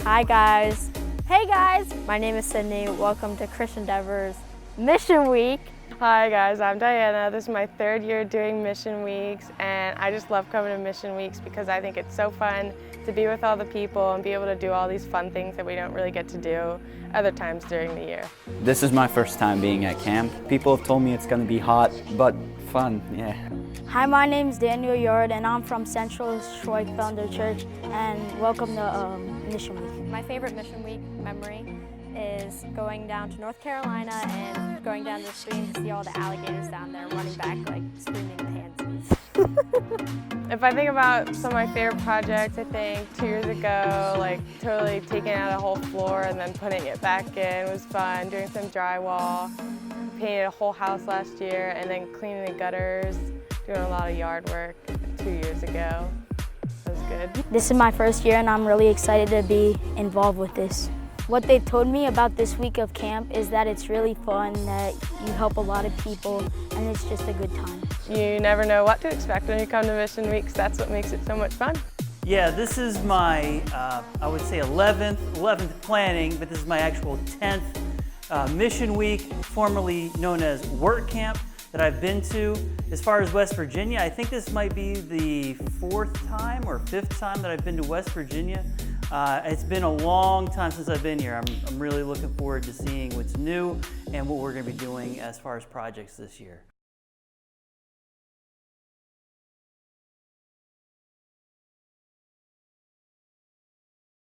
Hi guys. Hey guys, my name is Sydney. Welcome to Christian Endeavors Mission Week. Hi guys, I'm Diana. This is my third year doing Mission Weeks, and I just love coming to Mission Weeks because I think it's so fun to be with all the people and be able to do all these fun things that we don't really get to do other times during the year. This is my first time being at camp. People have told me it's going to be hot, but fun, yeah. Hi, my name is Daniel Yard and I'm from Central Schwenkfelder Church, and welcome to Mission Week. My favorite Mission Week memory is going down to North Carolina and going down the stream to see all the alligators down there running back like screaming pansies. If I think about some of my favorite projects, I think 2 years ago, like totally taking out a whole floor and then putting it back in was fun, doing some drywall, painted a whole house last year, and then cleaning the gutters, doing a lot of yard work 2 years ago. That was good. This is my first year and I'm really excited to be involved with this. What they told me about this week of camp is that it's really fun, that you help a lot of people, and it's just a good time. You never know what to expect when you come to Mission Weeks. That's what makes it so much fun. Yeah, this is my, I would say 11th planning, but this is my actual 10th Mission Week, formerly known as work camp, that I've been to. As far as West Virginia, I think this might be the 4th time or 5th time that I've been to West Virginia. It's been a long time since I've been here. I'm really looking forward to seeing what's new and what we're going to be doing as far as projects this year.